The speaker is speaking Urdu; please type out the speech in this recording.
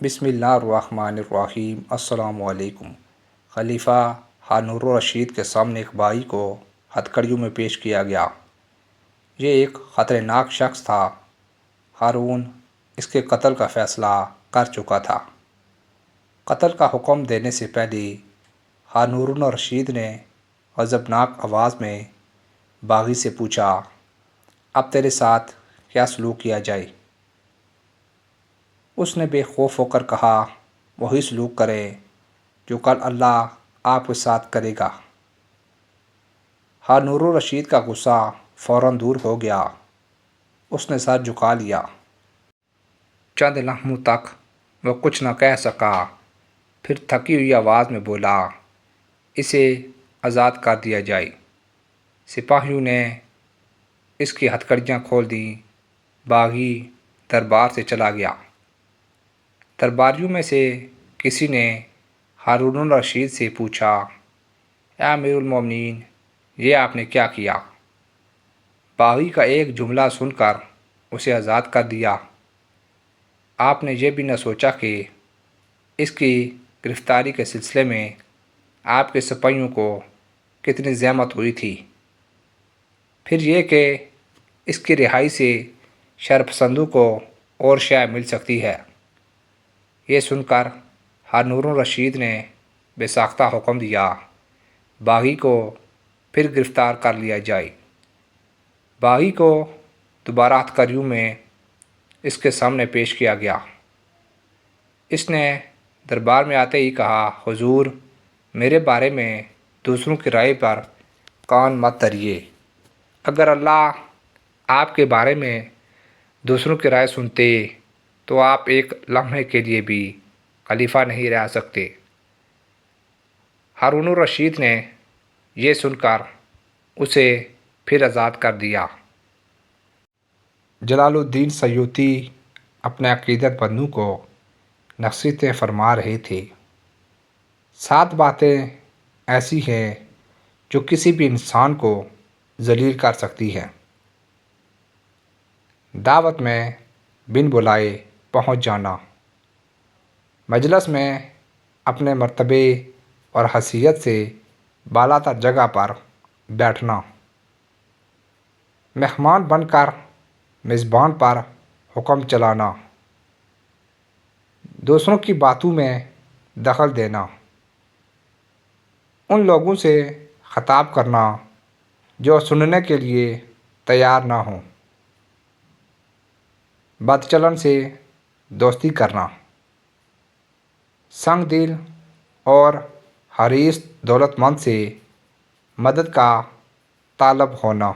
بسم اللہ الرحمن الرحیم۔ السلام علیکم۔ خلیفہ ہارون الرشید کے سامنے ایک بھائی کو ہتھکڑیوں میں پیش کیا گیا۔ یہ ایک خطرناک شخص تھا۔ ہارون اس کے قتل کا فیصلہ کر چکا تھا۔ قتل کا حکم دینے سے پہلے ہارون الرشید نے غضبناک آواز میں باغی سے پوچھا، اب تیرے ساتھ کیا سلوک کیا جائے؟ اس نے بے خوف ہو کر کہا، وہی سلوک کرے جو کل اللہ آپ کے ساتھ کرے گا۔ ہارون الرشید کا غصہ فوراً دور ہو گیا۔ اس نے سر جھکا لیا۔ چند لمحوں تک وہ کچھ نہ کہہ سکا، پھر تھکی ہوئی آواز میں بولا، اسے آزاد کر دیا جائے۔ سپاہیوں نے اس کی ہتھکڑیاں کھول دیں۔ باغی دربار سے چلا گیا۔ درباریوں میں سے کسی نے ہارون الرشید سے پوچھا، اے امیر المومنین، یہ آپ نے کیا کیا؟ باغی کا ایک جملہ سن کر اسے آزاد کر دیا۔ آپ نے یہ بھی نہ سوچا کہ اس کی گرفتاری کے سلسلے میں آپ کے سپاہیوں کو کتنی زحمت ہوئی تھی۔ پھر یہ کہ اس کی رہائی سے شرپسندوں کو اور شے مل سکتی ہے۔ یہ سن کر ہارون الرشید نے بے ساختہ حکم دیا، باغی کو پھر گرفتار کر لیا جائے۔ باغی کو دوبارہ ہتھکڑیوں میں اس کے سامنے پیش کیا گیا۔ اس نے دربار میں آتے ہی کہا، حضور، میرے بارے میں دوسروں کی رائے پر کان مت دھریے۔ اگر اللہ آپ کے بارے میں دوسروں کی رائے سنتے تو آپ ایک لمحے کے لیے بھی خلیفہ نہیں رہ سکتے۔ ہارون الرشید نے یہ سن کر اسے پھر آزاد کر دیا۔ جلال الدین سیوطی اپنے عقیدت مندوں کو نصیحتیں فرما رہے تھے۔ 7 باتیں ایسی ہیں جو کسی بھی انسان کو ذلیل کر سکتی ہیں۔ دعوت میں بن بلائے پہنچ جانا، مجلس میں اپنے مرتبے اور حیثیت سے بالا تر جگہ پر بیٹھنا، مہمان بن کر میزبان پر حکم چلانا، دوسروں کی باتوں میں دخل دینا، ان لوگوں سے خطاب کرنا جو سننے کے لیے تیار نہ ہوں، بد چلن سے دوستی کرنا، سنگ دل اور حریص دولت مند سے مدد کا طالب ہونا۔